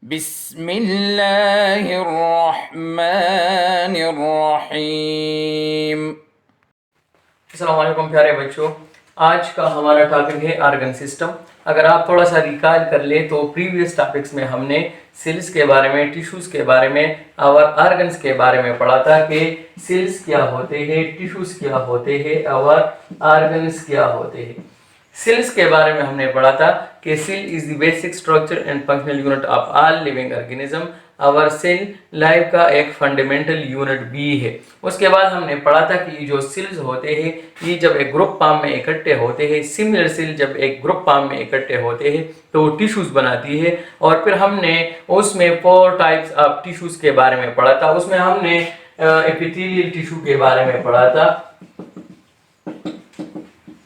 बिस्मिल्लाहिर्रहमानिर्रहीम। अस्सलाम वालेकुम प्यारे बच्चों, आज का हमारा टॉपिक है आर्गन सिस्टम। अगर आप थोड़ा सा रिकॉल कर ले तो प्रीवियस टॉपिक्स में हमने सेल्स के बारे में, टिश्यूज के बारे में और आर्गन्स के बारे में पढ़ा था कि सेल्स क्या होते हैं, टिश्यूज क्या होते हैं और आर्गन्स क्या होते हैं। सेल्स के बारे में हमने पढ़ा था कि cell is the basic structure and functional unit of all living organism. और सेल लाइफ का एक फंडामेंटल यूनिट भी है। उसके बाद हमने पढ़ा था कि जो सेल्स होते हैं ये जब एक ग्रुप फॉर्म में इकट्ठे होते हैं, सिमिलर सेल जब एक ग्रुप फॉर्म में इकट्ठे होते हैं तो टिश्यूज बनाती है। और फिर हमने उसमें 4 टाइप्स ऑफ टिश्यूज के बारे में पढ़ा था। उसमें हमने एपिथेलियल टिश्यू के बारे में पढ़ा था,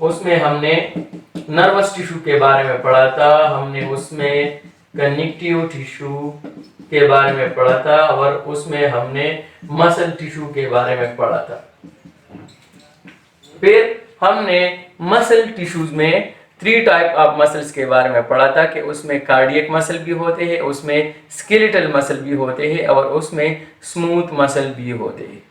उसमें हमने नर्वस टिश्यू के बारे में पढ़ा था, हमने उसमें कनेक्टिव टिश्यू के बारे में पढ़ा था और उसमें हमने मसल टिश्यू के बारे में पढ़ा था। फिर हमने मसल टिश्यूज में 3 टाइप ऑफ मसल्स के बारे में पढ़ा था कि उसमें कार्डियक मसल भी होते हैं, उसमें स्केलेटल मसल भी होते हैं और उसमें स्मूथ मसल भी होते हैं।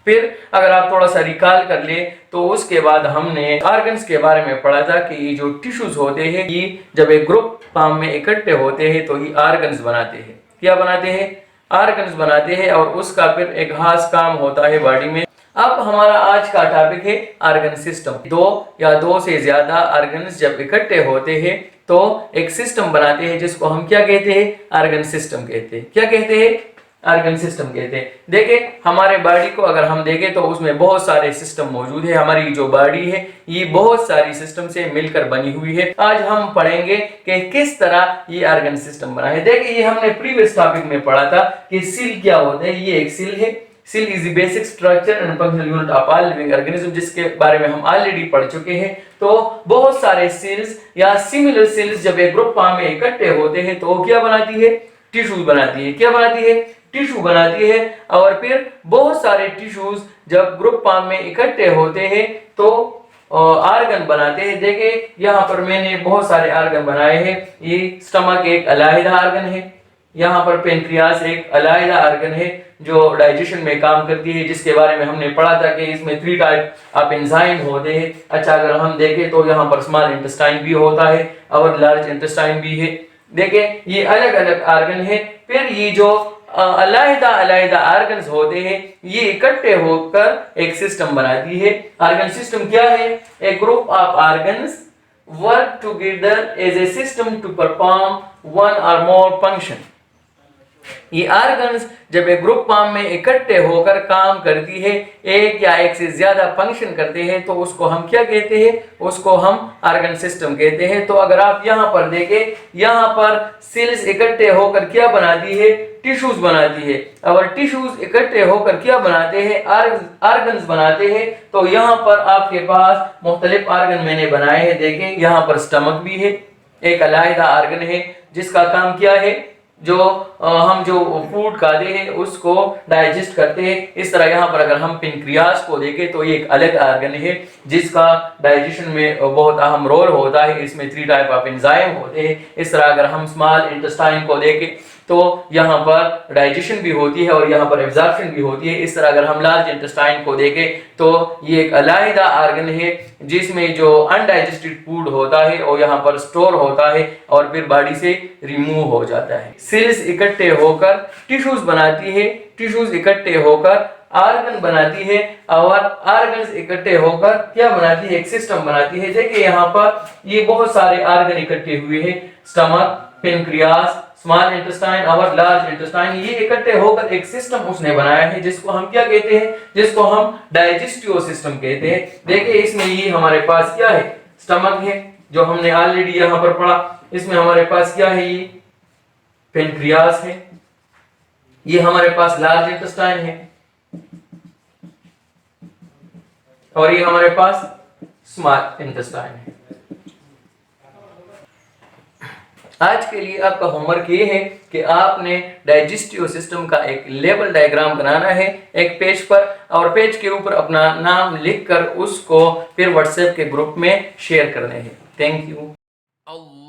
फिर अगर आप थोड़ा सा रिकॉल कर ले तो उसके बाद हमने ऑर्गन्स के बारे में पढ़ा था कि ये जो टिश्यूज होते हैं ये जब एक ग्रुप फॉर्म में इकट्ठे होते हैं तो ये ऑर्गन्स बनाते हैं। क्या बनाते हैं? ऑर्गन्स बनाते हैं और उसका फिर एक खास काम होता है बॉडी में। अब हमारा आज का टॉपिक है ऑर्गन सिस्टम। 2 या 2 से ज्यादा ऑर्गन्स जब इकट्ठे होते हैं तो एक सिस्टम बनाते हैं जिसको हम क्या कहते हैं? ऑर्गन सिस्टम कहते हैं। क्या कहते हैं? ऑर्गन सिस्टम कहते हैं। देखें हमारे बॉडी को अगर हम देखें तो उसमें बहुत सारे सिस्टम मौजूद है। हमारी जो बॉडी है ये बहुत सारी सिस्टम से मिलकर बनी हुई है। आज हम पढ़ेंगे कि किस तरह ये ऑर्गन सिस्टम बना है। देखिए ये हमने प्रीवियस टॉपिक में पढ़ा था कि सेल क्या होता है। ये एक सेल है। Cell is the basic structure and functional unit of all living organism, जिसके बारे में हम ऑलरेडी पढ़ चुके हैं। तो बहुत सारे सेल्स या सिमिलर सेल्स जब एक ग्रुप फॉर्म में इकट्ठे होते हैं तो क्या बनाती है? टिश्यू बनाती है। क्या बनाती है? टिश्यू बनाती है। और फिर बहुत सारे टिश्यूज जब ग्रुप फॉर्म में इकट्ठे होते हैं तो आर्गन बनाते हैं। देखिए यहाँ पर मैंने बहुत सारे आर्गन बनाए हैं। ये स्टमक एक अलग आर्गन है, यहाँ पर पेनक्रियास एक अलग आर्गन है जो डाइजेशन में काम करती है, जिसके बारे में हमने पढ़ा था कि इसमें 3 टाइप ऑफ एंजाइम होते हैं। अच्छा अगर हम देखें तो यहाँ पर स्मॉल इंटेस्टाइन भी होता है और लार्ज इंटेस्टाइन भी है। देखिए ये अलग अलग आर्गन है। फिर ये जो अलग-अलग ऑर्गन्स होते हैं ये इकट्ठे होकर एक सिस्टम बनाती है। ऑर्गन सिस्टम क्या है? A group of organs work together as a system to perform one और मोर फंक्शन। ये ऑर्गन्स जब एक ग्रुप फॉर्म में इकट्ठे होकर काम करती है, एक या एक से ज्यादा फंक्शन करते हैं तो उसको हम क्या कहते हैं? उसको हम ऑर्गन सिस्टम कहते हैं। तो अगर आप यहाँ पर देखें, यहाँ पर सेल्स इकट्ठे होकर क्या बनाती है? टिश्यूज बनाती है। और टिश्यूज इकट्ठे होकर क्या बनाते हैं? ऑर्गन्स बनाते हैं। तो यहाँ पर आपके पास मुख्तलिफ ऑर्गन मैंने बनाए हैं। देखें यहाँ पर स्टमक भी है, एक अलग ऑर्गन है जिसका काम क्या है? जो हम जो फूड खाते हैं उसको डाइजेस्ट करते हैं। इस तरह यहाँ पर अगर हम पेनक्रियास को देखें तो ये एक अलग ऑर्गन है जिसका डाइजेशन में बहुत अहम रोल होता है। इसमें 3 टाइप ऑफ एंजाइम होते हैं। इस तरह अगर हम स्मॉल इंटेस्टाइन को देखें तो यहाँ पर डाइजेशन भी होती है और यहाँ पर एब्जॉर्प्शन भी होती है। इस तरह अगर हम लार्ज इंटेस्टाइन को देखें तो ये एक अलग ऑर्गन है जिसमें जो अनडाइजेस्टेड फूड होता है और यहाँ पर स्टोर होता है और फिर बॉडी से रिमूव हो जाता है। सेल्स इकट्ठे होकर टिश्यूज बनाती है, टिश्यूज इकट्ठे होकर आर्गन बनाती है और आर्गन्स इकट्ठे होकर क्या बनाती है? एक सिस्टम बनाती है। देखिए यहाँ पर ये बहुत सारे आर्गन इकट्ठे हुए हैं, स्टमक, पेनक्रियास, स्मॉल इंटेस्टाइन और लार्ज इंटेस्टाइन। ये इकट्ठे होकर एक सिस्टम उसने बनाया है जिसको हम क्या कहते हैं? जिसको हम डाइजेस्टिव सिस्टम कहते हैं। देखिए इसमें ये हमारे पास क्या है? स्टमक है जो हमने ऑलरेडी यहाँ पर पढ़ा। इसमें हमारे पास क्या है? ये पेनक्रियास है, ये हमारे पास लार्ज इंटेस्टाइन है और ये हमारे पास स्मॉल इंटेस्टाइन है। आज के लिए आपका होमवर्क ये है कि आपने डाइजेस्टिव सिस्टम का एक लेवल डायग्राम बनाना है एक पेज पर, और पेज के ऊपर अपना नाम लिखकर उसको फिर व्हाट्सएप के ग्रुप में शेयर करने हैं। Thank you.